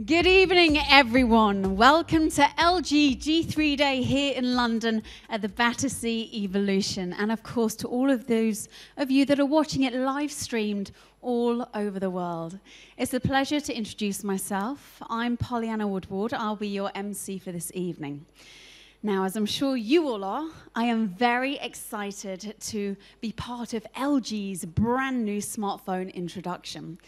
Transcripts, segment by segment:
Good evening, everyone. Welcome to LG G3 Day here in London at the Battersea Evolution. And of course, to all of those of you that are watching it live streamed all over the world. It's a pleasure to introduce myself. I'm Pollyanna Woodward. I'll be your MC for this evening. Now, as I'm sure you all are, I am very excited to be part of LG's brand new smartphone introduction.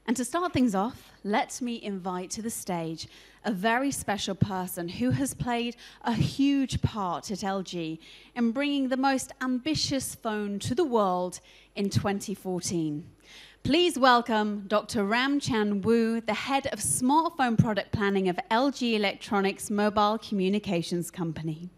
And to start things off, let me invite to the stage a very special person who has played a huge part at LG in bringing the most ambitious phone to the world in 2014. Please welcome Dr. Ram Chan Woo, the head of smartphone product planning of LG Electronics Mobile Communications Company.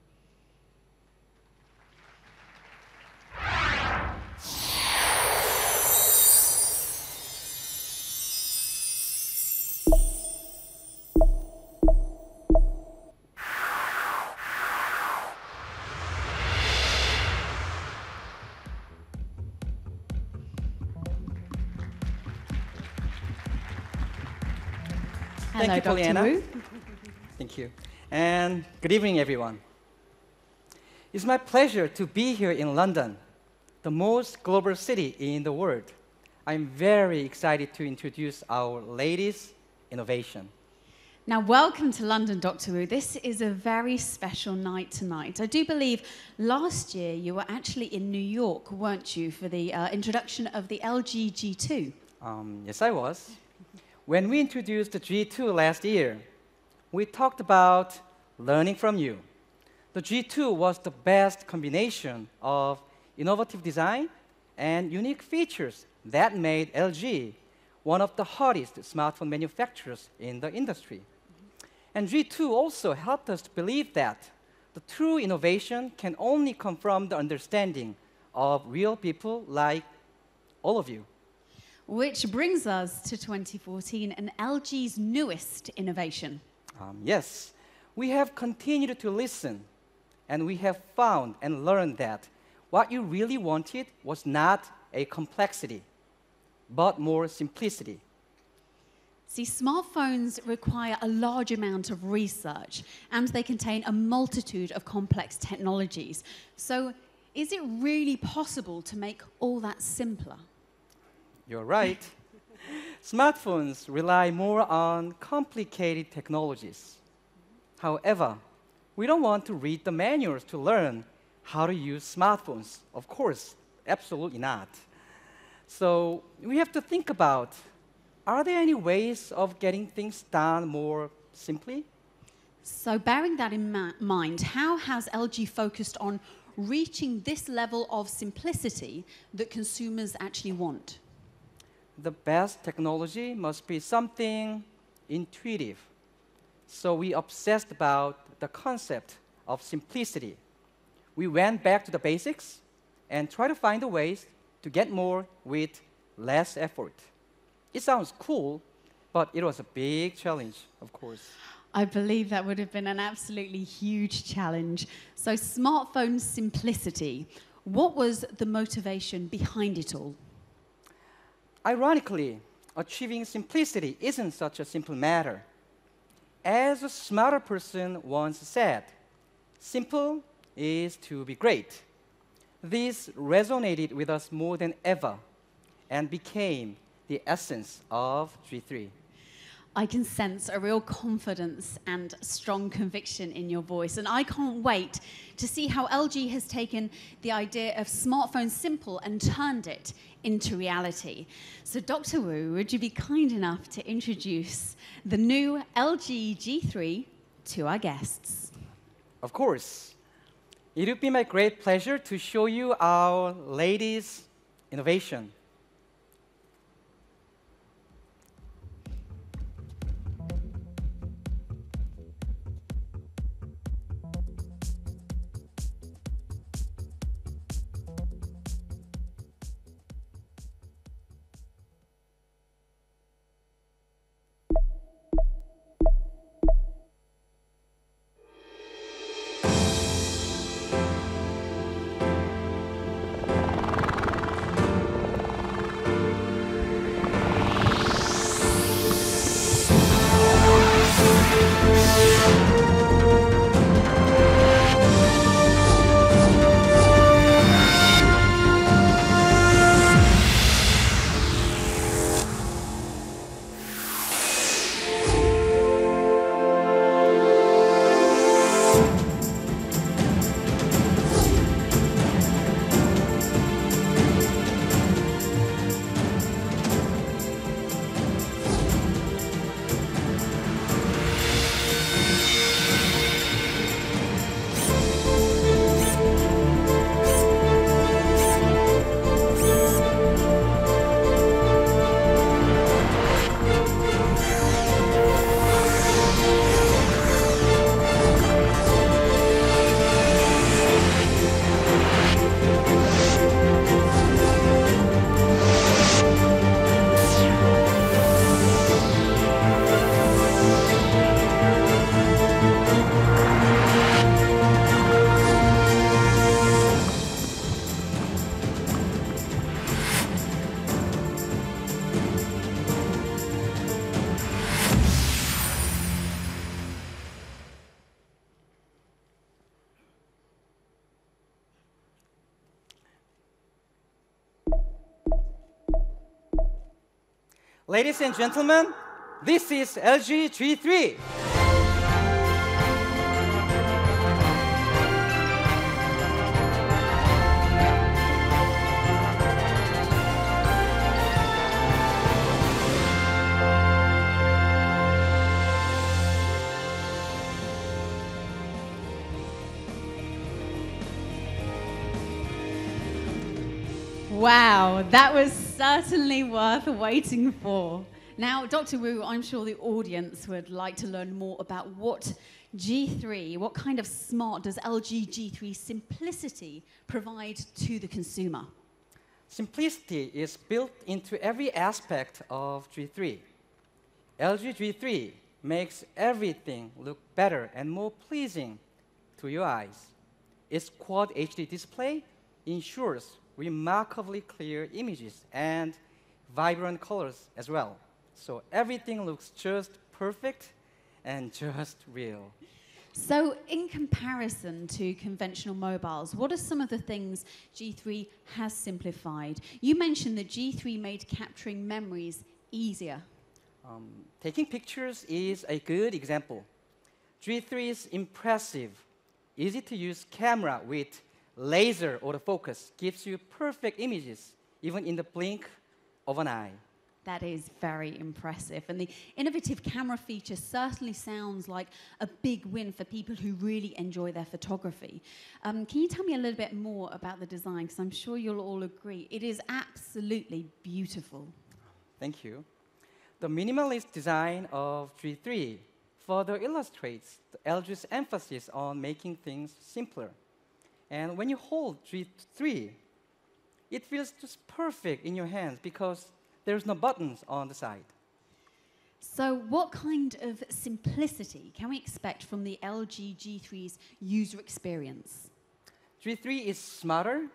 Thank you, Dr. Pollyanna. Woo. Thank you. And good evening, everyone. It's my pleasure to be here in London, the most global city in the world. I'm very excited to introduce our latest innovation. Now, welcome to London, Dr. Woo. This is a very special night tonight. I do believe last year you were actually in New York, weren't you, for the introduction of the LG G2? Yes, I was. When we introduced the G2 last year, we talked about learning from you. The G2 was the best combination of innovative design and unique features that made LG one of the hottest smartphone manufacturers in the industry. And G2 also helped us to believe that the true innovation can only come from the understanding of real people like all of you. Which brings us to 2014 and LG's newest innovation. Yes, we have continued to listen, and we have found and learned that what you really wanted was not a complexity, but more simplicity. See, smartphones require a large amount of research, and they contain a multitude of complex technologies. So, is it really possible to make all that simpler? You're right. Smartphones rely more on complicated technologies. However, we don't want to read the manuals to learn how to use smartphones. Of course, absolutely not. So we have to think about, are there any ways of getting things done more simply? So bearing that in mind, how has LG focused on reaching this level of simplicity that consumers actually want? The best technology must be something intuitive. So we obsessed about the concept of simplicity. We went back to the basics and tried to find ways to get more with less effort. It sounds cool, but it was a big challenge, of course. I believe that would have been an absolutely huge challenge. So smartphone simplicity, what was the motivation behind it all? Ironically, achieving simplicity isn't such a simple matter. As a smarter person once said, simple is to be great. This resonated with us more than ever and became the essence of G3. I can sense a real confidence and strong conviction in your voice, and I can't wait to see how LG has taken the idea of smartphone simple and turned it into reality. So Dr. Woo, would you be kind enough to introduce the new LG G3 to our guests? Of course. It would be my great pleasure to show you our latest innovation. Ladies and gentlemen, this is LG G3. Wow, that was certainly worth waiting for. Now, Dr. Wu, I'm sure the audience would like to learn more about what G3, what kind of smart does LG G3 simplicity provide to the consumer? Simplicity is built into every aspect of G3. LG G3 makes everything look better and more pleasing to your eyes. Its Quad HD display ensures remarkably clear images and vibrant colors as well. So everything looks just perfect and just real. So in comparison to conventional mobiles, what are some of the things G3 has simplified? You mentioned that G3 made capturing memories easier. Taking pictures is a good example. G3's impressive, easy-to-use camera with laser autofocus gives you perfect images, even in the blink of an eye. That is very impressive. And the innovative camera feature certainly sounds like a big win for people who really enjoy their photography. Can you tell me a little bit more about the design? Because I'm sure you'll all agree. It is absolutely beautiful. Thank you. The minimalist design of G3 further illustrates the LG's emphasis on making things simpler. And when you hold G3, it feels just perfect in your hands because there's no buttons on the side. So what kind of simplicity can we expect from the LG G3's user experience? G3 is smarter,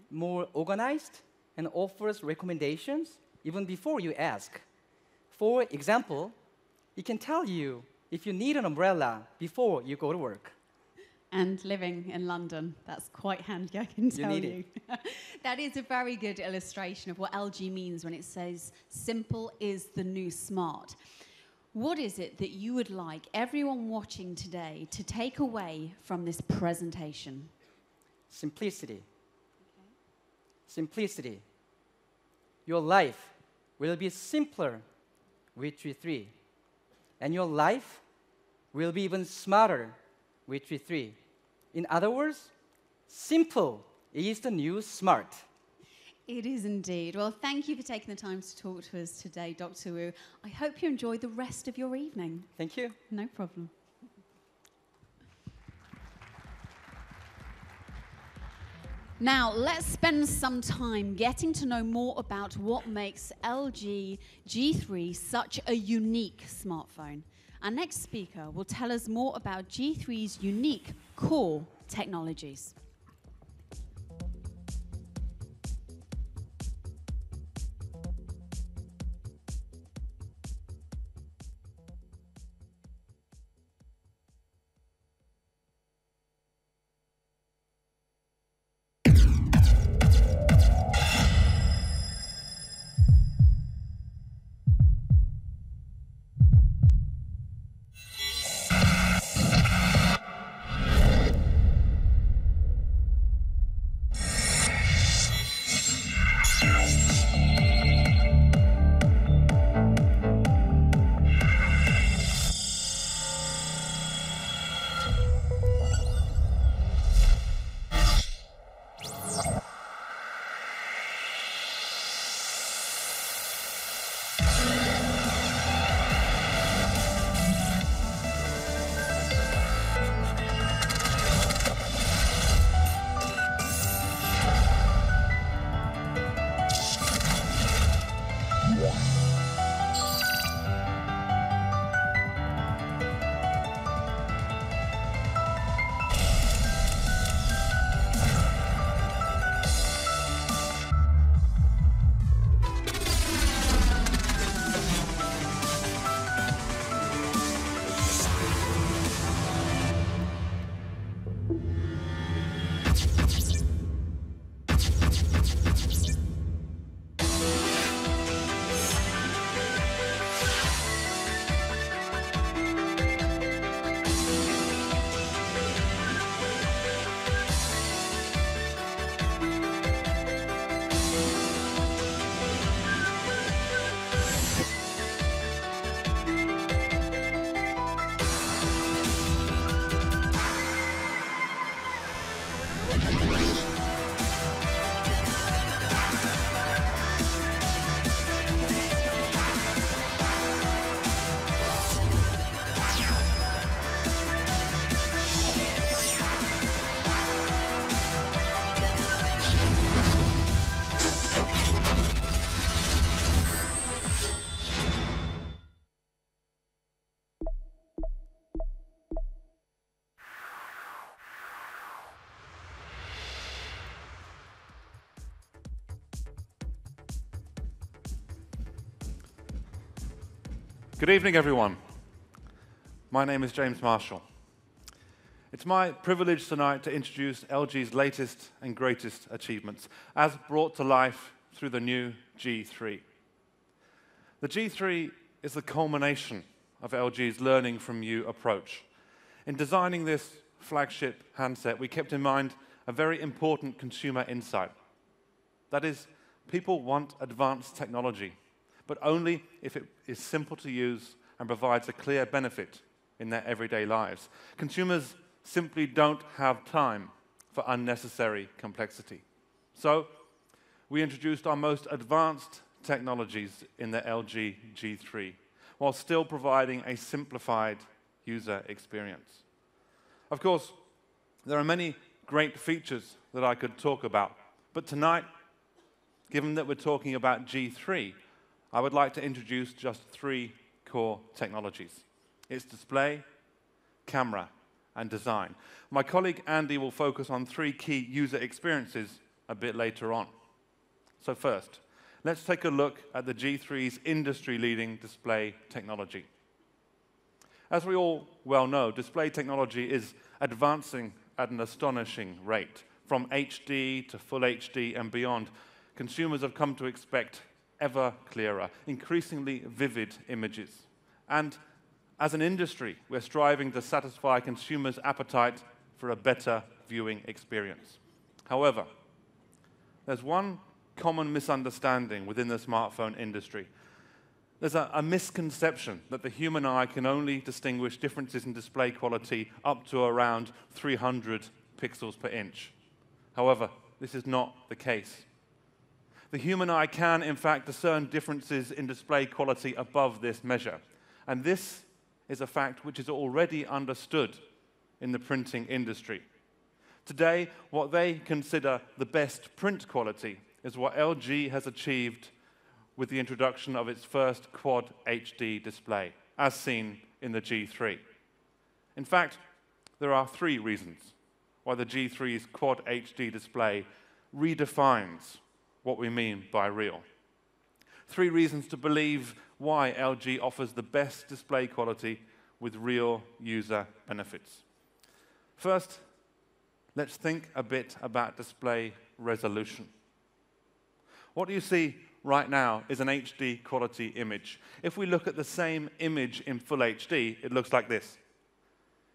more organized, and offers recommendations even before you ask. For example, it can tell you if you need an umbrella before you go to work. And living in London, that's quite handy, I can tell you. That is a very good illustration of what LG means when it says simple is the new smart. What is it that you would like everyone watching today to take away from this presentation? Simplicity. Okay. Simplicity. Your life will be simpler with G3. And your life will be even smarter with G3. In other words, simple is the new smart. It is indeed. Well, thank you for taking the time to talk to us today, Dr. Wu. I hope you enjoy the rest of your evening. Thank you. No problem. Now, let's spend some time getting to know more about what makes LG G3 such a unique smartphone. Our next speaker will tell us more about G3's unique core technologies. Good evening, everyone. My name is James Marshall. It's my privilege tonight to introduce LG's latest and greatest achievements, as brought to life through the new G3. The G3 is the culmination of LG's learning from you approach. In designing this flagship handset, we kept in mind a very important consumer insight. That is, people want advanced technology, but only if it is simple to use and provides a clear benefit in their everyday lives. Consumers simply don't have time for unnecessary complexity. So, we introduced our most advanced technologies in the LG G3, while still providing a simplified user experience. Of course, there are many great features that I could talk about, but tonight, given that we're talking about G3, I would like to introduce just 3 core technologies. It's display, camera, and design. My colleague Andy will focus on 3 key user experiences a bit later on. So first, let's take a look at the G3's industry-leading display technology. As we all well know, display technology is advancing at an astonishing rate. From HD to full HD and beyond, consumers have come to expect ever clearer, increasingly vivid images. And as an industry, we're striving to satisfy consumers' appetite for a better viewing experience. However, there's one common misunderstanding within the smartphone industry. There's a misconception that the human eye can only distinguish differences in display quality up to around 300 pixels per inch. However, this is not the case. The human eye can, in fact, discern differences in display quality above this measure. And this is a fact which is already understood in the printing industry. Today, what they consider the best print quality is what LG has achieved with the introduction of its first Quad HD display, as seen in the G3. In fact, there are 3 reasons why the G3's Quad HD display redefines what we mean by real. 3 reasons to believe why LG offers the best display quality with real user benefits. First, let's think a bit about display resolution. What you see right now is an HD quality image. If we look at the same image in full HD, it looks like this.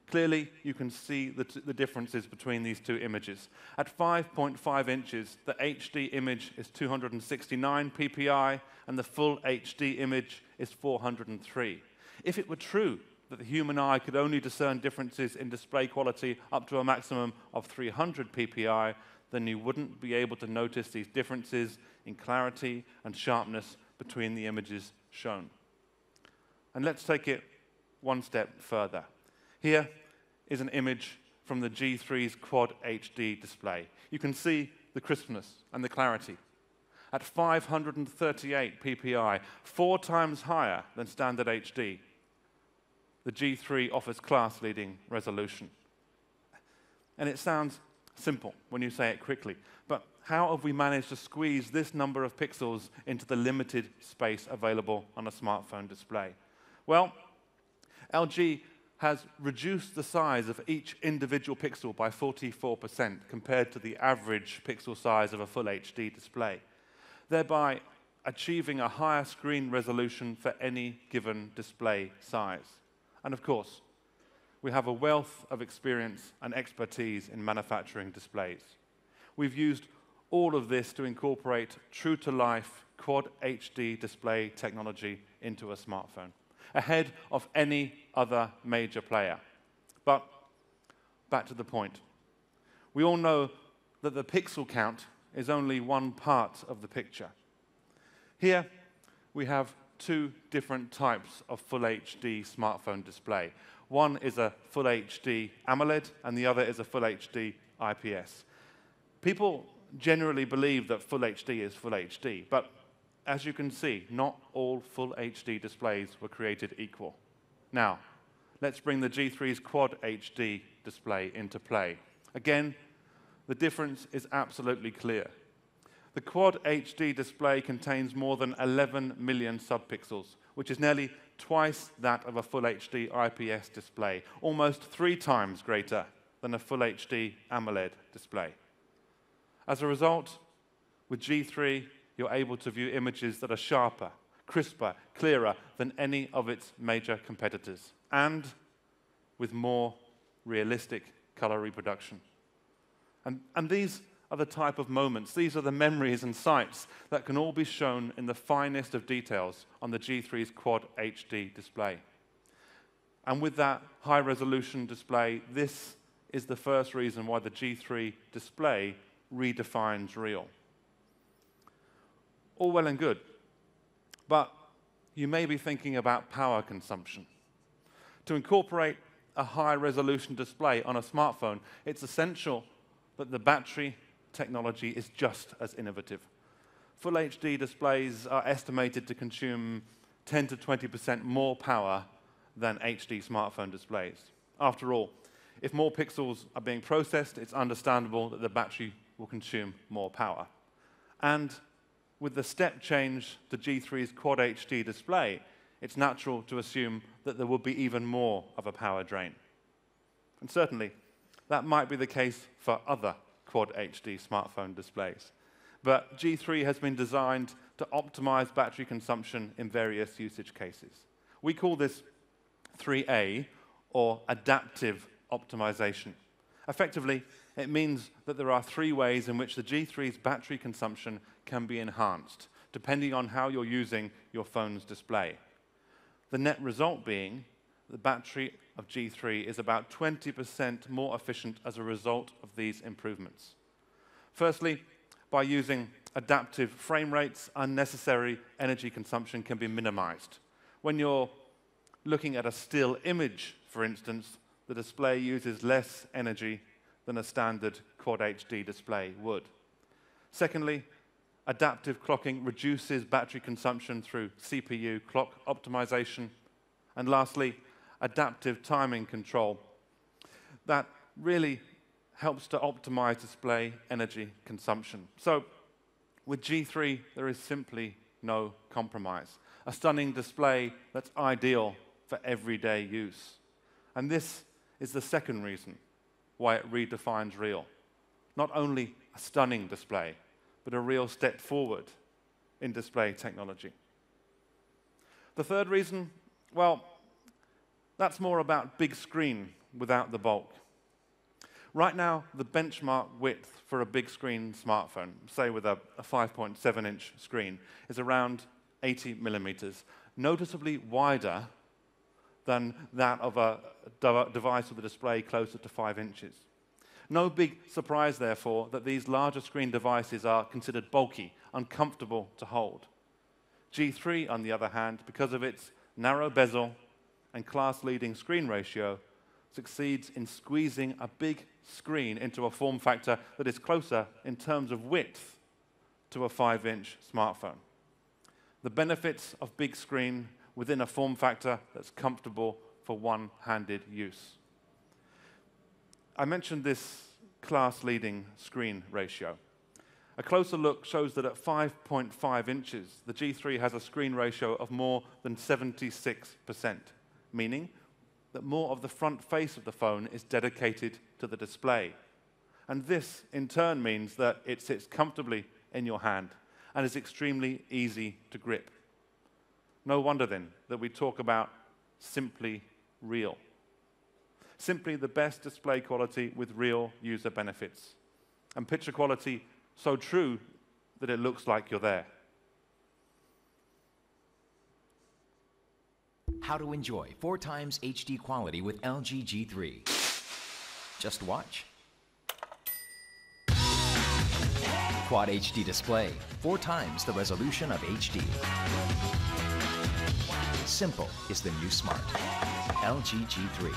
Clearly, you can see the differences between these 2 images. At 5.5 inches, the HD image is 269 ppi, and the full HD image is 403. If it were true that the human eye could only discern differences in display quality up to a maximum of 300 ppi, then you wouldn't be able to notice these differences in clarity and sharpness between the images shown. And let's take it one step further. Here is an image from the G3's Quad HD display. You can see the crispness and the clarity. At 538 ppi, 4 times higher than standard HD, the G3 offers class-leading resolution. And it sounds simple when you say it quickly, but how have we managed to squeeze this number of pixels into the limited space available on a smartphone display? Well, LG has reduced the size of each individual pixel by 44% compared to the average pixel size of a full HD display, thereby achieving a higher screen resolution for any given display size. And of course, we have a wealth of experience and expertise in manufacturing displays. We've used all of this to incorporate true-to-life Quad HD display technology into a smartphone, ahead of any other major player. But back to the point. We all know that the pixel count is only one part of the picture. Here we have 2 different types of full HD smartphone display. One is a full HD AMOLED, and the other is a full HD IPS. People generally believe that full HD is full HD, but as you can see, not all full HD displays were created equal. Now, let's bring the G3's Quad HD display into play. Again, the difference is absolutely clear. The Quad HD display contains more than 11 million subpixels, which is nearly twice that of a full HD IPS display, almost 3 times greater than a full HD AMOLED display. As a result, with G3, you're able to view images that are sharper, crisper, clearer than any of its major competitors, and with more realistic color reproduction. And these are the type of moments, these are the memories and sights that can all be shown in the finest of details on the G3's Quad HD display. And with that high-resolution display, this is the first reason why the G3 display redefines real. All well and good, but you may be thinking about power consumption. To incorporate a high-resolution display on a smartphone, it's essential that the battery technology is just as innovative. Full HD displays are estimated to consume 10 to 20% more power than HD smartphone displays. After all, if more pixels are being processed, it's understandable that the battery will consume more power. And with the step change to G3's Quad HD display, it's natural to assume that there will be even more of a power drain. And certainly, that might be the case for other Quad HD smartphone displays. But G3 has been designed to optimize battery consumption in various usage cases. We call this 3A, or adaptive optimization. Effectively, it means that there are 3 ways in which the G3's battery consumption can be enhanced, depending on how you're using your phone's display. The net result being the battery of G3 is about 20% more efficient as a result of these improvements. Firstly, by using adaptive frame rates, unnecessary energy consumption can be minimized. When you're looking at a still image, for instance, the display uses less energy than a standard Quad HD display would. Secondly, adaptive clocking reduces battery consumption through CPU clock optimization. And lastly, adaptive timing control. That really helps to optimize display energy consumption. So with G3, there is simply no compromise. A stunning display that's ideal for everyday use. And this is the second reason why it redefines real. Not only a stunning display, but a real step forward in display technology. The third reason, well, that's more about big screen without the bulk. Right now, the benchmark width for a big screen smartphone, say with a 5.7-inch screen, is around 80 millimeters, noticeably wider than that of a device with a display closer to 5 inches. No big surprise, therefore, that these larger screen devices are considered bulky, uncomfortable to hold. G3, on the other hand, because of its narrow bezel and class-leading screen ratio, succeeds in squeezing a big screen into a form factor that is closer in terms of width to a 5-inch smartphone. The benefits of big screen within a form factor that's comfortable for one-handed use. I mentioned this class-leading screen ratio. A closer look shows that at 5.5 inches, the G3 has a screen ratio of more than 76%, meaning that more of the front face of the phone is dedicated to the display. And this, in turn, means that it sits comfortably in your hand and is extremely easy to grip. No wonder, then, that we talk about simply real. Simply the best display quality with real user benefits. And picture quality so true that it looks like you're there. How to enjoy 4 times HD quality with LG G3. Just watch. Quad HD display, 4 times the resolution of HD. Simple is the new smart. LG G3.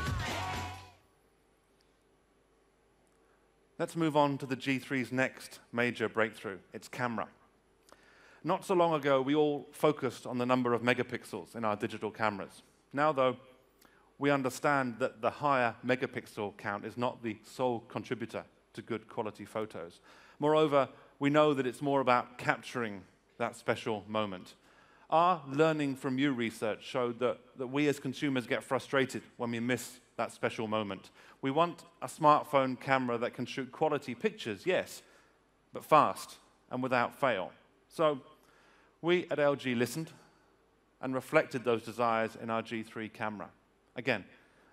Let's move on to the G3's next major breakthrough, its camera. Not so long ago, we all focused on the number of megapixels in our digital cameras. Now, though, we understand that the higher megapixel count is not the sole contributor to good quality photos. Moreover, we know that it's more about capturing that special moment. Our learning from you research showed that we as consumers get frustrated when we miss that special moment. We want a smartphone camera that can shoot quality pictures, yes, but fast and without fail. So we at LG listened and reflected those desires in our G3 camera. Again,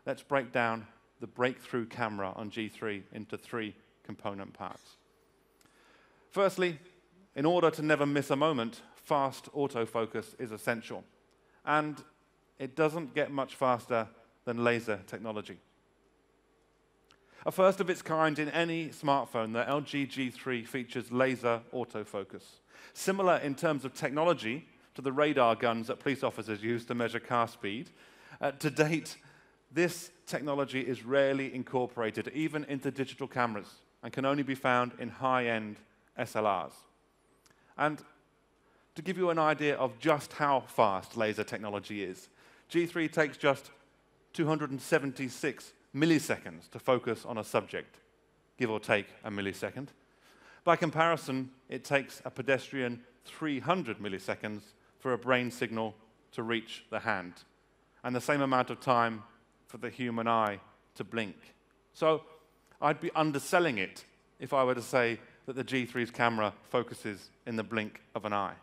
let's break down the breakthrough camera on G3 into 3 component parts. Firstly, in order to never miss a moment, fast autofocus is essential. And it doesn't get much faster than laser technology. A first of its kind in any smartphone, the LG G3 features laser autofocus. Similar in terms of technology to the radar guns that police officers use to measure car speed, to date, this technology is rarely incorporated even into digital cameras and can only be found in high-end SLRs. And to give you an idea of just how fast laser technology is, G3 takes just 276 milliseconds to focus on a subject, give or take a millisecond. By comparison, it takes a pedestrian 300 milliseconds for a brain signal to reach the hand, and the same amount of time for the human eye to blink. So I'd be underselling it if I were to say that the G3's camera focuses in the blink of an eye.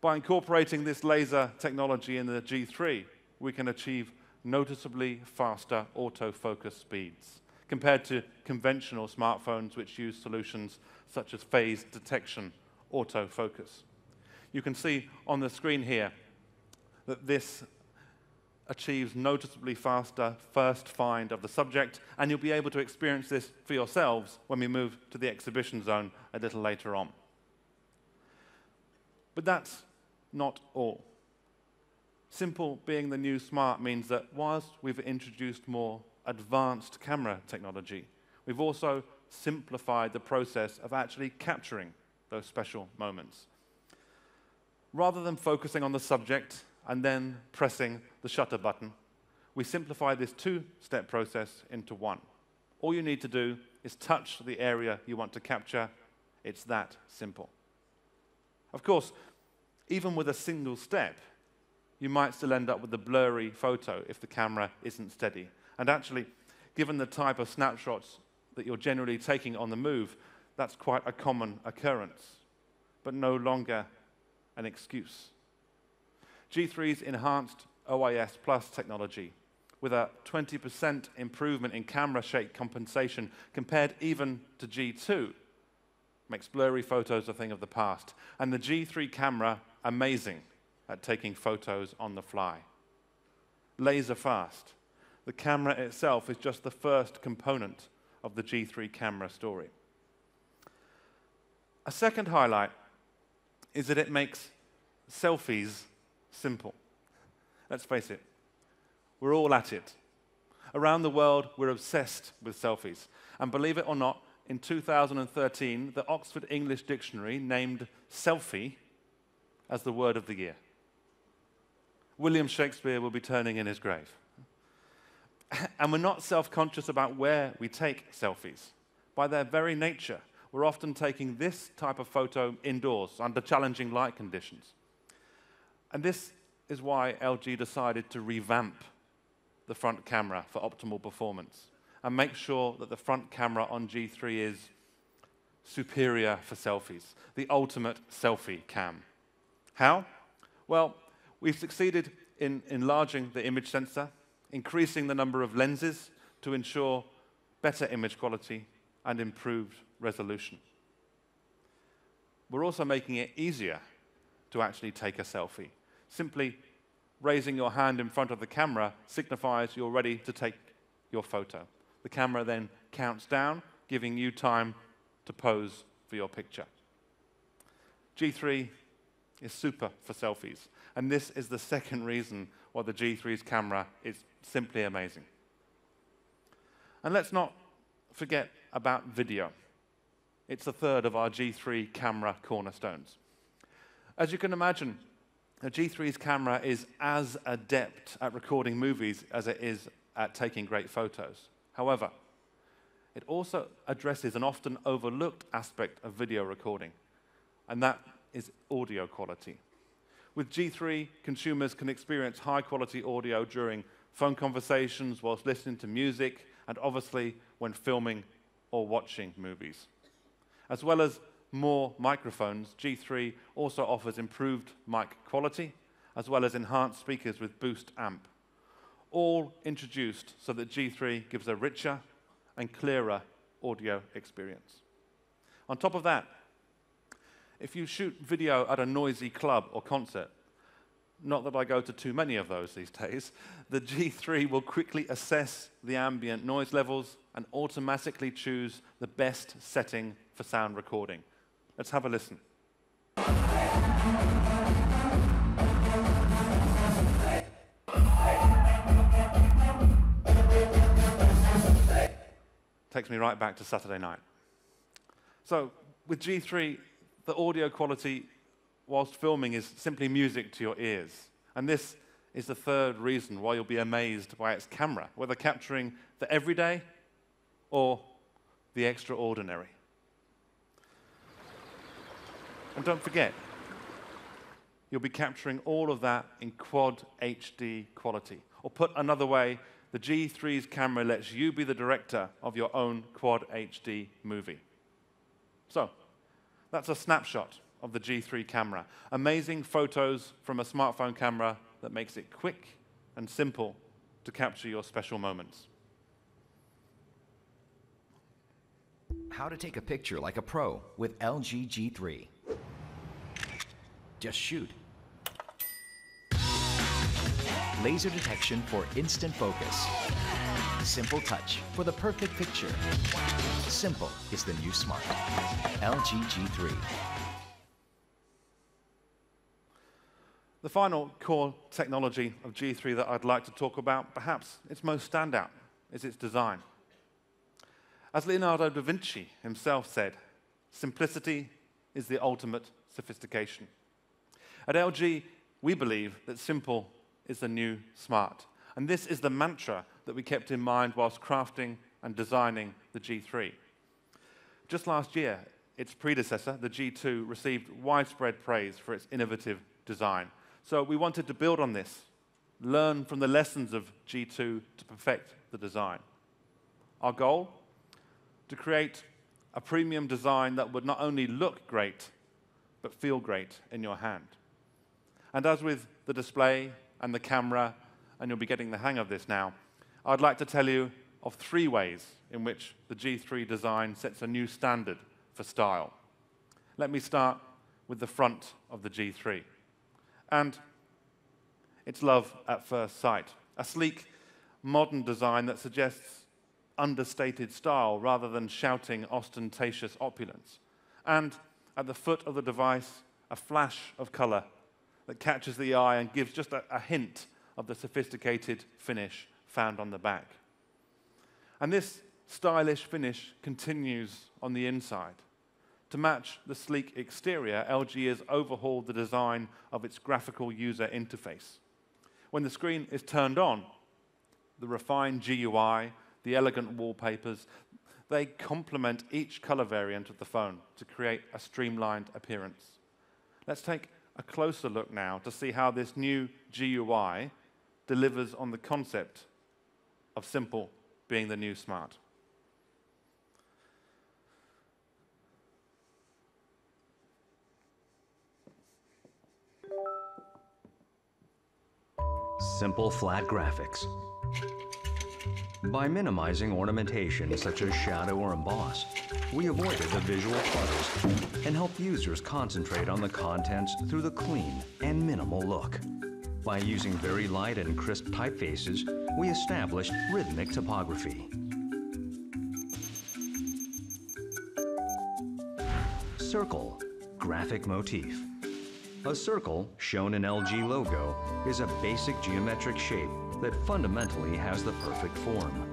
By incorporating this laser technology in the G3, we can achieve noticeably faster autofocus speeds compared to conventional smartphones which use solutions such as phase detection autofocus. You can see on the screen here that this achieves noticeably faster first find of the subject, and you'll be able to experience this for yourselves when we move to the exhibition zone a little later on. But that's not all. Simple being the new smart means that whilst we've introduced more advanced camera technology, we've also simplified the process of actually capturing those special moments. Rather than focusing on the subject and then pressing the shutter button, we simplify this 2-step process into one. All you need to do is touch the area you want to capture. It's that simple. Of course, even with a single step, you might still end up with a blurry photo if the camera isn't steady. And actually, given the type of snapshots that you're generally taking on the move, that's quite a common occurrence, but no longer an excuse. G3's enhanced OIS Plus technology, with a 20% improvement in camera shake compensation compared even to G2, makes blurry photos a thing of the past. And the G3 camera, amazing at taking photos on the fly. Laser fast. The camera itself is just the first component of the G3 camera story. A second highlight is that it makes selfies simple. Let's face it, we're all at it. Around the world, we're obsessed with selfies. And believe it or not, in 2013, the Oxford English Dictionary named selfie as the word of the year. William Shakespeare will be turning in his grave. And we're not self-conscious about where we take selfies. By their very nature, we're often taking this type of photo indoors under challenging light conditions. And this is why LG decided to revamp the front camera for optimal performance and make sure that the front camera on G3 is superior for selfies, the ultimate selfie cam. How? Well, we've succeeded in enlarging the image sensor, increasing the number of lenses to ensure better image quality and improved resolution. We're also making it easier to actually take a selfie. Simply raising your hand in front of the camera signifies you're ready to take your photo. The camera then counts down, giving you time to pose for your picture. G3 is super for selfies, and this is the second reason why the G3's camera is simply amazing. And let's not forget about video. It's a third of our G3 camera cornerstones. As you can imagine, a G3's camera is as adept at recording movies as it is at taking great photos. However, it also addresses an often overlooked aspect of video recording, and that is audio quality. With G3, consumers can experience high-quality audio during phone conversations, whilst listening to music, and obviously when filming or watching movies. As well as more microphones, G3 also offers improved mic quality, as well as enhanced speakers with boost amp, all introduced so that G3 gives a richer and clearer audio experience. On top of that, if you shoot video at a noisy club or concert, not that I go to too many of those these days, the G3 will quickly assess the ambient noise levels and automatically choose the best setting for sound recording. Let's have a listen. Takes me right back to Saturday night. So with G3, the audio quality whilst filming is simply music to your ears. And this is the third reason why you'll be amazed by its camera, whether capturing the everyday or the extraordinary. And don't forget, you'll be capturing all of that in Quad HD quality. Or put another way, the G3's camera lets you be the director of your own Quad HD movie. So, that's a snapshot of the G3 camera. Amazing photos from a smartphone camera that makes it quick and simple to capture your special moments. How to take a picture like a pro with LG G3. Just shoot. Laser detection for instant focus. Simple touch for the perfect picture. Simple is the new smart. LG G3. The final core technology of G3 that I'd like to talk about, perhaps its most standout, is its design. As Leonardo da Vinci himself said, simplicity is the ultimate sophistication. At LG, we believe that simple is the new smart. And this is the mantra that we kept in mind whilst crafting and designing the G3. Just last year, its predecessor, the G2, received widespread praise for its innovative design. So we wanted to build on this, learn from the lessons of G2 to perfect the design. Our goal? To create a premium design that would not only look great, but feel great in your hand. And as with the display and the camera, and you'll be getting the hang of this now, I'd like to tell you of 3 ways in which the G3 design sets a new standard for style. Let me start with the front of the G3. And it's love at first sight. A sleek, modern design that suggests understated style rather than shouting ostentatious opulence. And at the foot of the device, a flash of color that catches the eye and gives just a hint of the sophisticated finish found on the back. And this stylish finish continues on the inside. To match the sleek exterior, LG has overhauled the design of its graphical user interface. When the screen is turned on, the refined GUI, the elegant wallpapers, they complement each color variant of the phone to create a streamlined appearance. Let's take a closer look now to see how this new GUI delivers on the concept of simple being the new smart. Simple flat graphics. By minimizing ornamentation such as shadow or emboss, we avoided the visual clutters and helped users concentrate on the contents through the clean and minimal look. By using very light and crisp typefaces, we established rhythmic typography. Circle, graphic motif. A circle, shown in LG logo, is a basic geometric shape that fundamentally has the perfect form.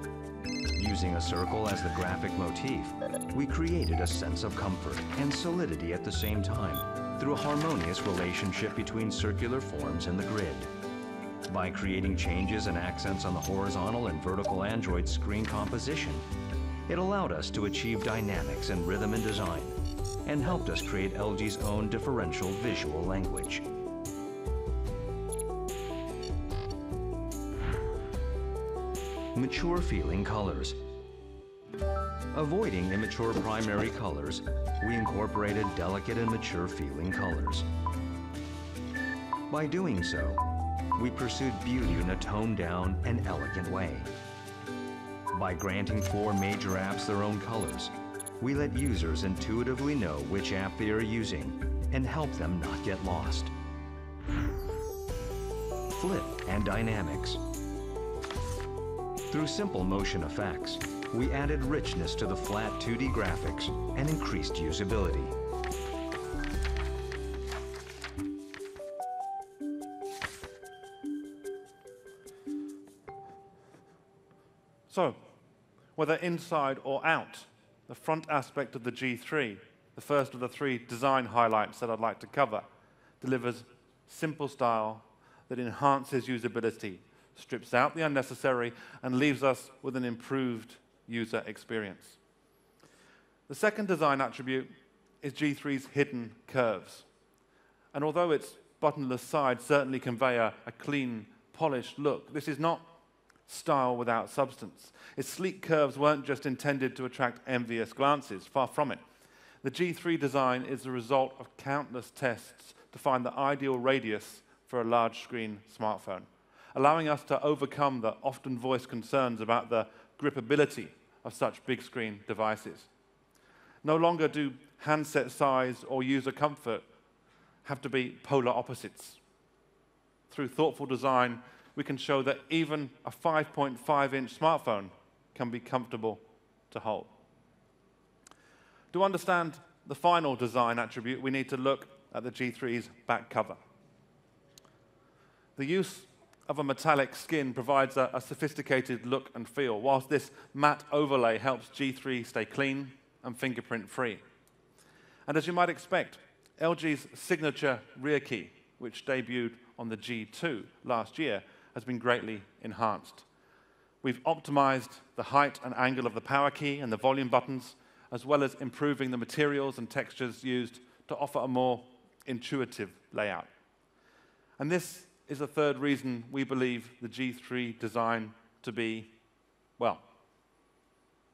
Using a circle as the graphic motif, we created a sense of comfort and solidity at the same time through a harmonious relationship between circular forms and the grid. By creating changes and accents on the horizontal and vertical Android screen composition, it allowed us to achieve dynamics and rhythm in design and helped us create LG's own differential visual language. mature feeling colors. Avoiding immature primary colors, we incorporated delicate and mature feeling colors. By doing so, we pursued beauty in a toned down and elegant way. By granting 4 major apps their own colors, we let users intuitively know which app they are using and help them not get lost. Flip and dynamics. Through simple motion effects, we added richness to the flat 2D graphics and increased usability. So, whether inside or out, the front aspect of the G3, the first of the 3 design highlights that I'd like to cover, delivers simple style that enhances usability, strips out the unnecessary, and leaves us with an improved user experience. The second design attribute is G3's hidden curves. And although its buttonless sides certainly convey a clean, polished look, this is not style without substance. Its sleek curves weren't just intended to attract envious glances, far from it. The G3 design is the result of countless tests to find the ideal radius for a large screen smartphone, allowing us to overcome the often voiced concerns about the grippability of such big screen devices. No longer do handset size or user comfort have to be polar opposites. Through thoughtful design, we can show that even a 5.5-inch smartphone can be comfortable to hold. To understand the final design attribute, we need to look at the G3's back cover. The use of a metallic skin provides a sophisticated look and feel, whilst this matte overlay helps G3 stay clean and fingerprint-free. And as you might expect, LG's signature rear key, which debuted on the G2 last year, has been greatly enhanced. We've optimized the height and angle of the power key and the volume buttons, as well as improving the materials and textures used to offer a more intuitive layout. And this is the third reason we believe the G3 design to be, well,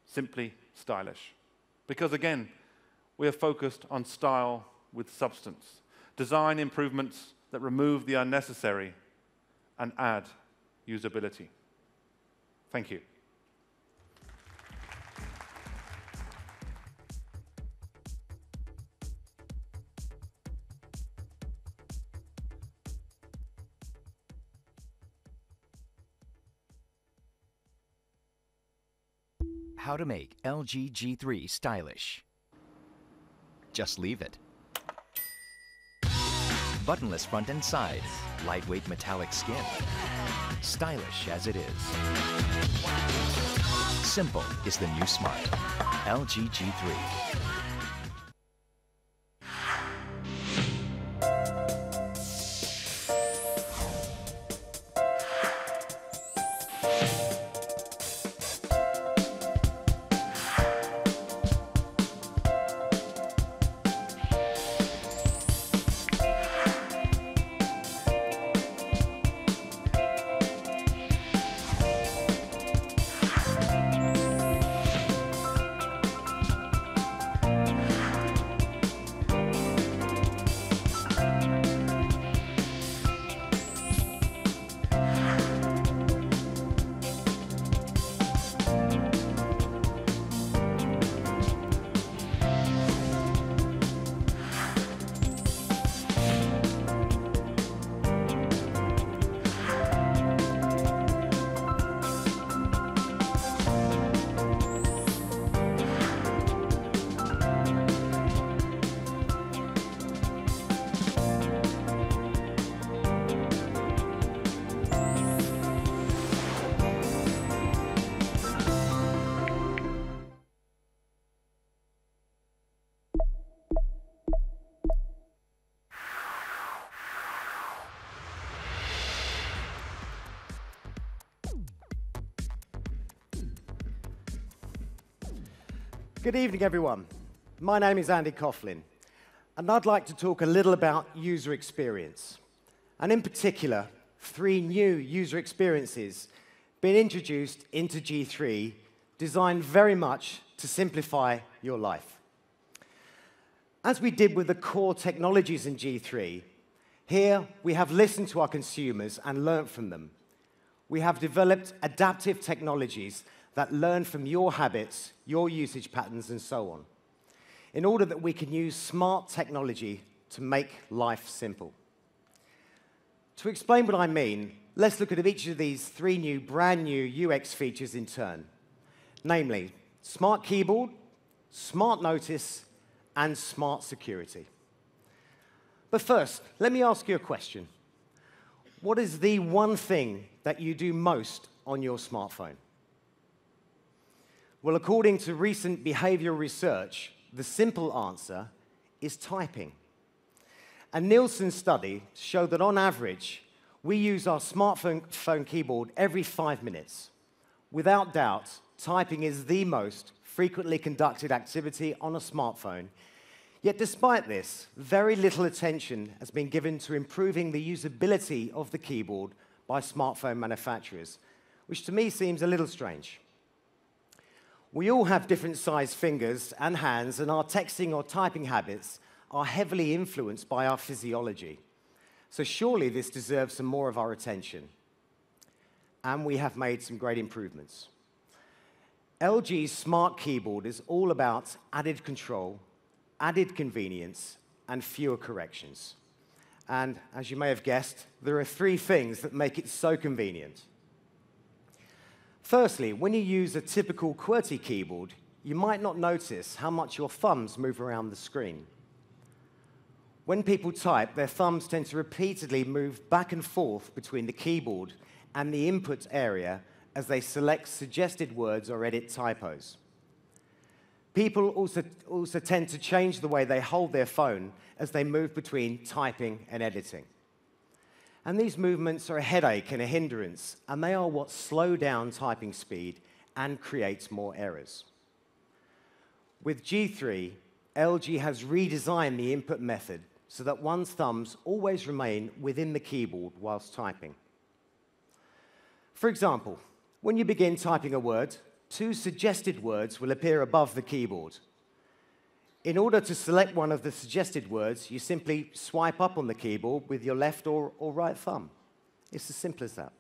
simply stylish. Because again, we are focused on style with substance, design improvements that remove the unnecessary and add usability. Thank you. How to make LG G3 stylish. Just leave it. Buttonless front and side, lightweight metallic skin. Stylish as it is. Simple is the new smart. LG G3. Good evening, everyone. My name is Andy Coughlin, and I'd like to talk a little about user experience, and in particular, 3 new user experiences been introduced into G3, designed very much to simplify your life. As we did with the core technologies in G3, here we have listened to our consumers and learned from them. We have developed adaptive technologies that learn from your habits, your usage patterns, and so on, in order that we can use smart technology to make life simple. To explain what I mean, let's look at each of these three brand new UX features in turn, namely Smart Keyboard, Smart Notice, and Smart Security. But first, let me ask you a question. What is the one thing that you do most on your smartphone? Well, according to recent behavioral research, the simple answer is typing. A Nielsen study showed that on average, we use our smartphone keyboard every 5 minutes. Without doubt, typing is the most frequently conducted activity on a smartphone. Yet despite this, very little attention has been given to improving the usability of the keyboard by smartphone manufacturers, which to me seems a little strange. We all have different sized fingers and hands, and our texting or typing habits are heavily influenced by our physiology. So surely this deserves some more of our attention. And we have made some great improvements. LG's Smart Keyboard is all about added control, added convenience, and fewer corrections. And as you may have guessed, there are three things that make it so convenient. Firstly, when you use a typical QWERTY keyboard, you might not notice how much your thumbs move around the screen. When people type, their thumbs tend to repeatedly move back and forth between the keyboard and the input area as they select suggested words or edit typos. People also tend to change the way they hold their phone as they move between typing and editing. And these movements are a headache and a hindrance, and they are what slow down typing speed and creates more errors. With G3, LG has redesigned the input method so that one's thumbs always remain within the keyboard whilst typing. For example, when you begin typing a word, 2 suggested words will appear above the keyboard. In order to select one of the suggested words, you simply swipe up on the keyboard with your left or right thumb. It's as simple as that.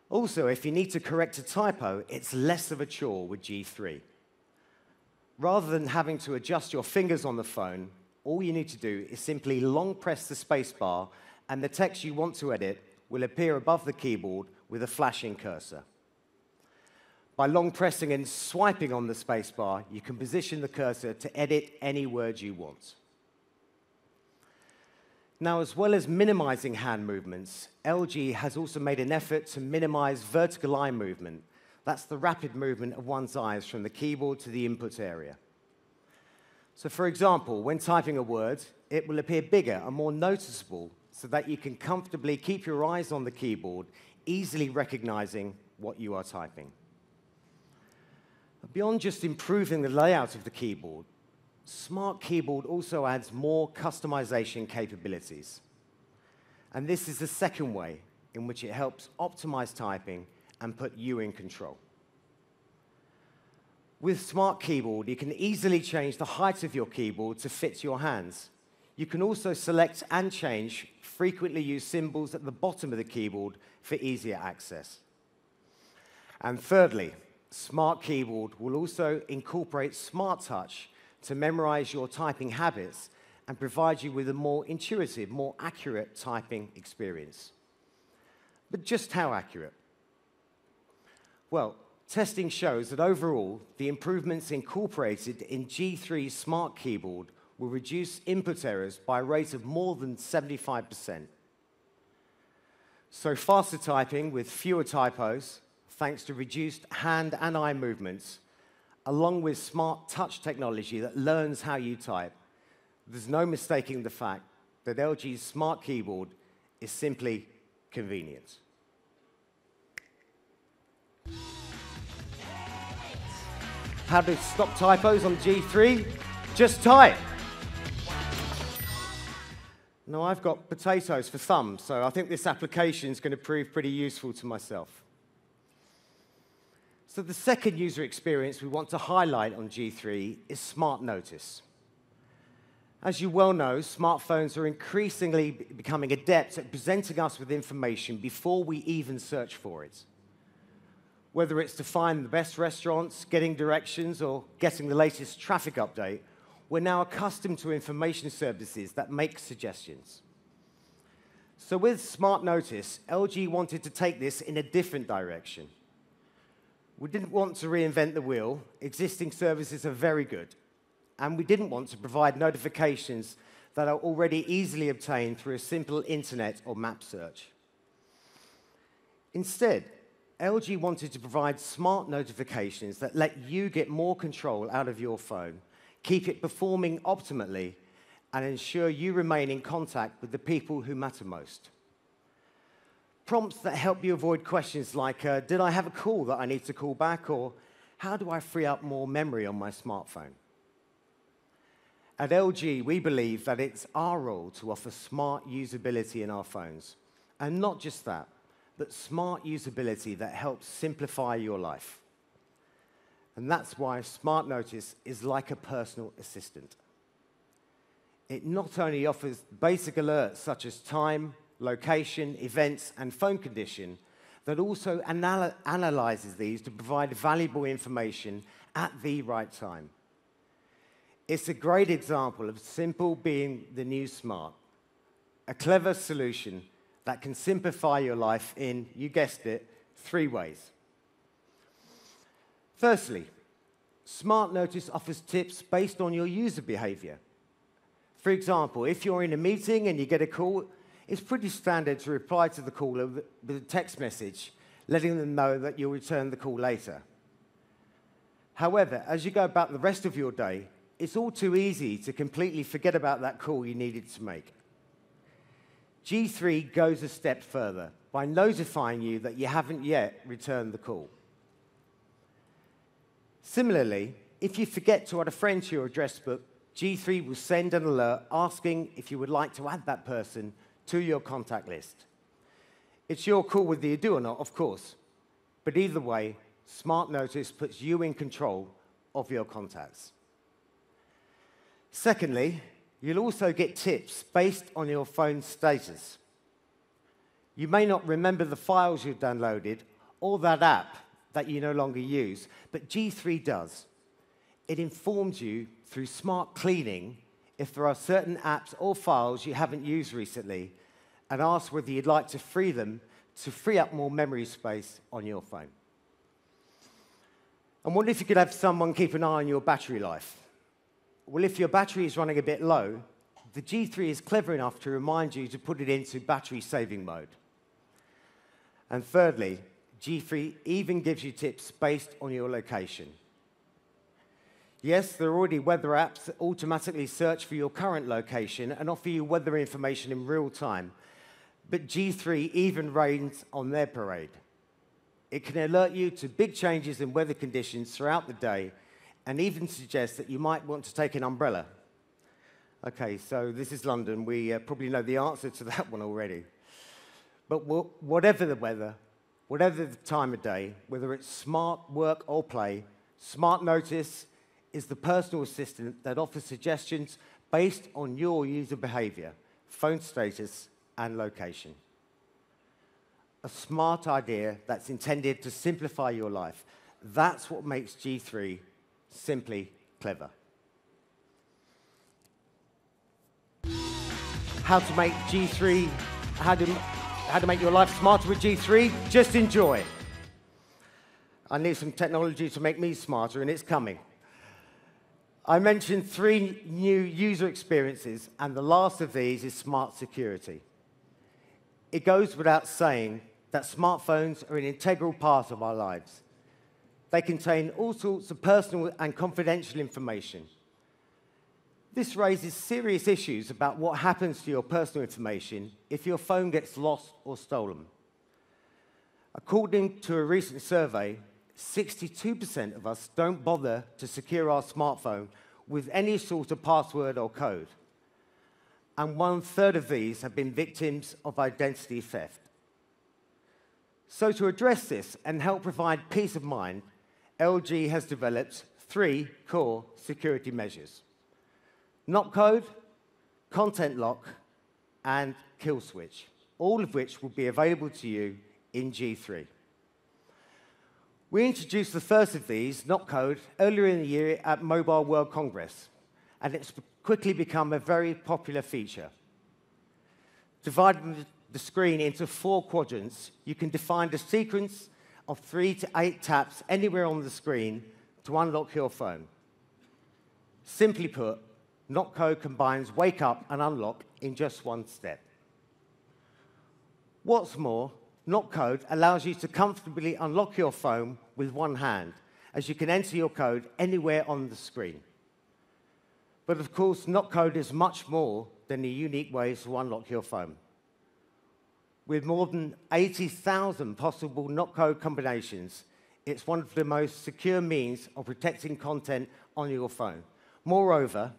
Also, if you need to correct a typo, it's less of a chore with G3. Rather than having to adjust your fingers on the phone, all you need to do is simply long press the space bar, and the text you want to edit will appear above the keyboard with a flashing cursor. By long pressing and swiping on the spacebar, you can position the cursor to edit any word you want. Now, as well as minimizing hand movements, LG has also made an effort to minimize vertical eye movement. That's the rapid movement of one's eyes from the keyboard to the input area. So, for example, when typing a word, it will appear bigger and more noticeable so that you can comfortably keep your eyes on the keyboard, easily recognizing what you are typing. Beyond just improving the layout of the keyboard, Smart Keyboard also adds more customization capabilities. And this is the second way in which it helps optimize typing and put you in control. With Smart Keyboard, you can easily change the height of your keyboard to fit your hands. You can also select and change frequently used symbols at the bottom of the keyboard for easier access. And thirdly, Smart Keyboard will also incorporate Smart Touch to memorize your typing habits and provide you with a more intuitive, more accurate typing experience. But just how accurate? Well, testing shows that overall, the improvements incorporated in G3's Smart Keyboard will reduce input errors by a rate of more than 75%. So faster typing with fewer typos, thanks to reduced hand and eye movements, along with Smart Touch technology that learns how you type, there's no mistaking the fact that LG's Smart Keyboard is simply convenient. How to stop typos on G3? Just type. Now, I've got potatoes for thumbs, so I think this application is going to prove pretty useful to myself. So the second user experience we want to highlight on G3 is Smart Notice. As you well know, smartphones are increasingly becoming adept at presenting us with information before we even search for it. Whether it's to find the best restaurants, getting directions, or getting the latest traffic update, we're now accustomed to information services that make suggestions. So with Smart Notice, LG wanted to take this in a different direction. We didn't want to reinvent the wheel. Existing services are very good. And we didn't want to provide notifications that are already easily obtained through a simple internet or map search. Instead, LG wanted to provide smart notifications that let you get more control out of your phone, keep it performing optimally, and ensure you remain in contact with the people who matter most. Prompts that help you avoid questions like, did I have a call that I need to call back? Or how do I free up more memory on my smartphone? At LG, we believe that it's our role to offer smart usability in our phones. And not just that, but smart usability that helps simplify your life. And that's why Smart Notice is like a personal assistant. It not only offers basic alerts such as time, location, events, and phone condition, but also analyzes these to provide valuable information at the right time. It's a great example of simple being the new smart, a clever solution that can simplify your life in, you guessed it, 3 ways. Firstly, Smart Notice offers tips based on your user behavior. For example, if you're in a meeting and you get a call, it's pretty standard to reply to the caller with a text message, letting them know that you'll return the call later. However, as you go about the rest of your day, it's all too easy to completely forget about that call you needed to make. G3 goes a step further by notifying you that you haven't yet returned the call. Similarly, if you forget to add a friend to your address book, G3 will send an alert asking if you would like to add that person to your contact list. It's your call whether you do or not, of course. But either way, Smart Notice puts you in control of your contacts. Secondly, you'll also get tips based on your phone's status. You may not remember the files you've downloaded or that app that you no longer use, but G3 does. It informs you through smart cleaning if there are certain apps or files you haven't used recently, and asks whether you'd like to free them to free up more memory space on your phone. And what if you could have someone keep an eye on your battery life? Well, if your battery is running a bit low, the G3 is clever enough to remind you to put it into battery saving mode. And thirdly, G3 even gives you tips based on your location. Yes, there are already weather apps that automatically search for your current location and offer you weather information in real time, but G3 even rains on their parade. It can alert you to big changes in weather conditions throughout the day and even suggest that you might want to take an umbrella. Okay, so this is London. We probably know the answer to that one already. But whatever the weather, whatever the time of day, whether it's smart, work, or play, Smart Notice is the personal assistant that offers suggestions based on your user behavior, phone status, and location. A smart idea that's intended to simplify your life. That's what makes G3 simply clever. How to make G3, how to make your life smarter with G3? Just enjoy. I need some technology to make me smarter, and it's coming. I mentioned 3 new user experiences, and the last of these is smart security. It goes without saying that smartphones are an integral part of our lives. They contain all sorts of personal and confidential information. This raises serious issues about what happens to your personal information if your phone gets lost or stolen. According to a recent survey, 62% of us don't bother to secure our smartphone with any sort of password or code. And 1/3 of these have been victims of identity theft. So to address this and help provide peace of mind, LG has developed 3 core security measures: knock code, content lock, and kill switch, all of which will be available to you in G3. We introduced the first of these, knock code, earlier in the year at Mobile World Congress, and it's quickly become a very popular feature. Dividing the screen into 4 quadrants, you can define a sequence of 3 to 8 taps anywhere on the screen to unlock your phone. Simply put, knock code combines wake up and unlock in just 1 step. What's more, knock code allows you to comfortably unlock your phone with 1 hand, as you can enter your code anywhere on the screen. But of course, knock code is much more than the unique ways to unlock your phone. With more than 80,000 possible knock code combinations, it's one of the most secure means of protecting content on your phone. Moreover,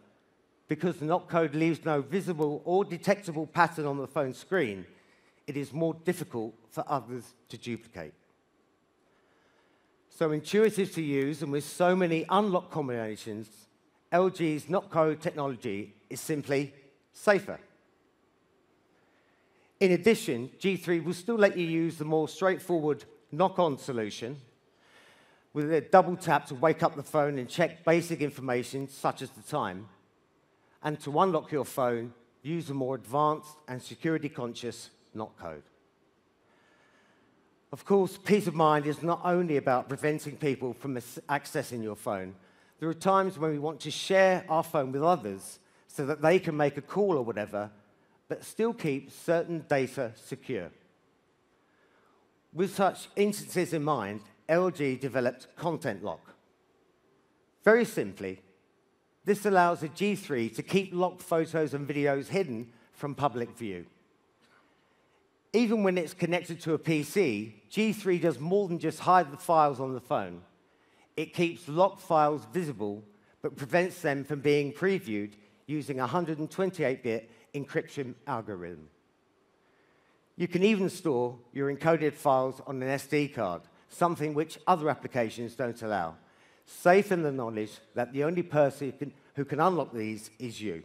because the knock code leaves no visible or detectable pattern on the phone screen, it is more difficult for others to duplicate. So intuitive to use, and with so many unlock combinations, LG's knock code technology is simply safer. In addition, G3 will still let you use the more straightforward knock-on solution with a double tap to wake up the phone and check basic information such as the time, and to unlock your phone, use a more advanced and security-conscious knock code. Of course, peace of mind is not only about preventing people from accessing your phone. There are times when we want to share our phone with others so that they can make a call or whatever, but still keep certain data secure. With such instances in mind, LG developed Content Lock. Very simply, this allows the G3 to keep locked photos and videos hidden from public view. Even when it's connected to a PC, G3 does more than just hide the files on the phone. It keeps locked files visible, but prevents them from being previewed using a 128-bit encryption algorithm. You can even store your encoded files on an SD card, something which other applications don't allow, safe in the knowledge that the only person who can unlock these is you.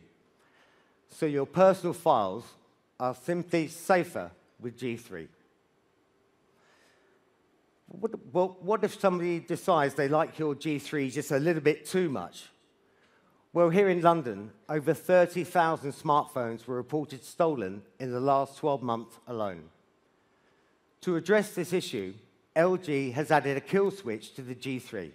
So your personal files are simply safer with G3. Well, what if somebody decides they like your G3 just a little bit too much? Well, here in London, over 30,000 smartphones were reported stolen in the last 12 months alone. To address this issue, LG has added a kill switch to the G3.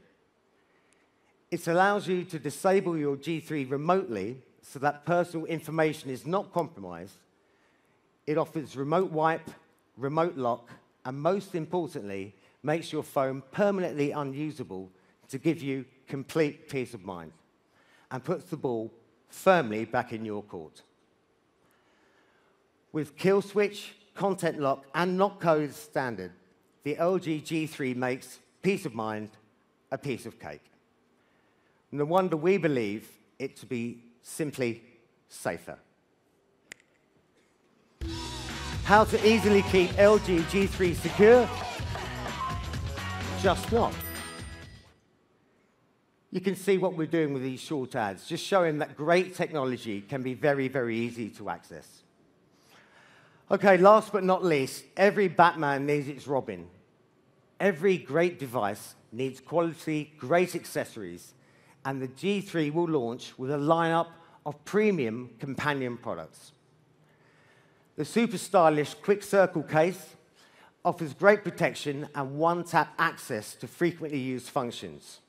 It allows you to disable your G3 remotely so that personal information is not compromised. It offers remote wipe, remote lock, and most importantly, makes your phone permanently unusable to give you complete peace of mind, and puts the ball firmly back in your court. With kill switch, content lock, and knock code standard, the LG G3 makes peace of mind a piece of cake. No wonder we believe it to be simply safer. How to easily keep LG G3 secure? Just not. You can see what we're doing with these short ads, just showing that great technology can be very, very easy to access. Okay, last but not least, every Batman needs its Robin. Every great device needs quality, great accessories, and the G3 will launch with a lineup of premium companion products. The super stylish Quick Circle case offers great protection and one-tap access to frequently used functions.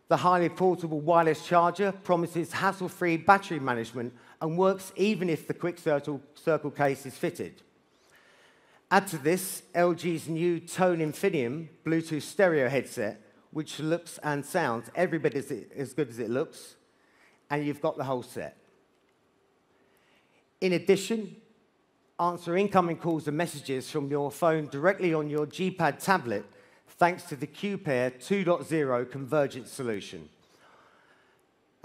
The highly portable wireless charger promises hassle-free battery management and works even if the Quick Circle case is fitted. Add to this LG's new Tone Infinium Bluetooth stereo headset, which looks and sounds every bit as good as it looks, and you've got the whole set. In addition, answer incoming calls and messages from your phone directly on your G-Pad tablet thanks to the Q-Pair 2.0 convergence solution.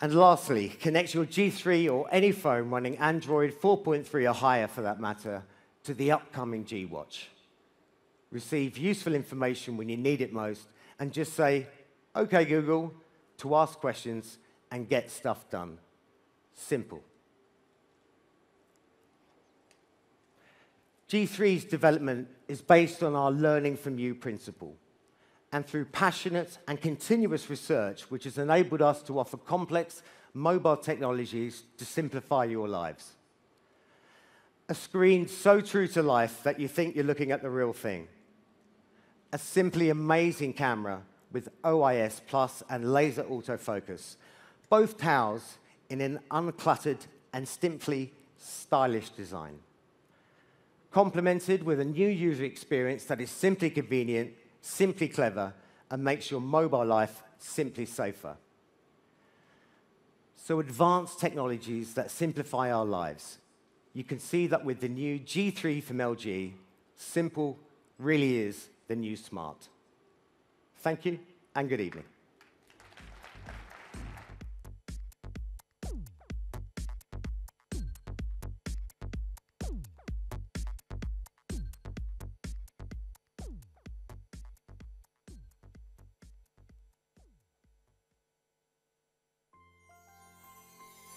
And lastly, connect your G3 or any phone running Android 4.3 or higher, for that matter, to the upcoming G Watch. Receive useful information when you need it most, and just say, OK, Google, to ask questions and get stuff done. Simple. G3's development is based on our learning from you principle, and through passionate and continuous research, which has enabled us to offer complex mobile technologies to simplify your lives. A screen so true to life that you think you're looking at the real thing. A simply amazing camera with OIS Plus and laser autofocus, both housed in an uncluttered and simply stylish design. Complemented with a new user experience that is simply convenient, simply clever, and makes your mobile life simply safer. So advanced technologies that simplify our lives. You can see that with the new G3 from LG, simple really is the new smart. Thank you, and good evening.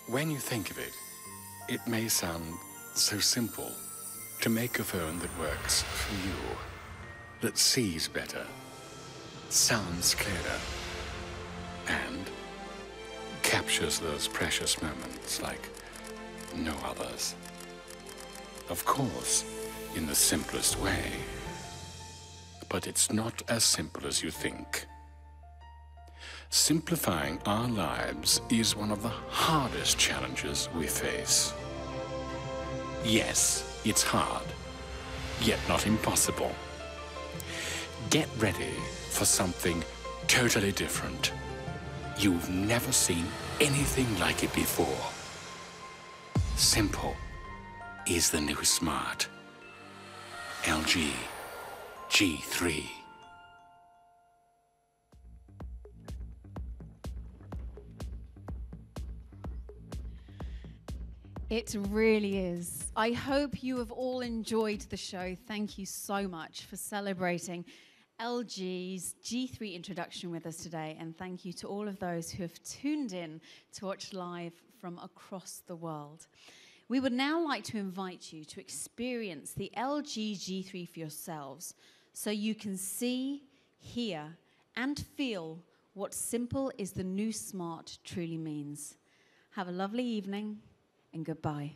When you think of it, it may sound so simple to make a phone that works for you, that sees better, sounds clearer, and captures those precious moments like no others. Of course, in the simplest way, but it's not as simple as you think. Simplifying our lives is one of the hardest challenges we face. Yes, it's hard, yet not impossible. Get ready for something totally different. You've never seen anything like it before. Simple is the new smart. LG G3. It really is. I hope you have all enjoyed the show. Thank you so much for celebrating LG's G3 introduction with us today. And thank you to all of those who have tuned in to watch live from across the world. We would now like to invite you to experience the LG G3 for yourselves so you can see, hear, and feel what simple is the new smart truly means. Have a lovely evening. And goodbye.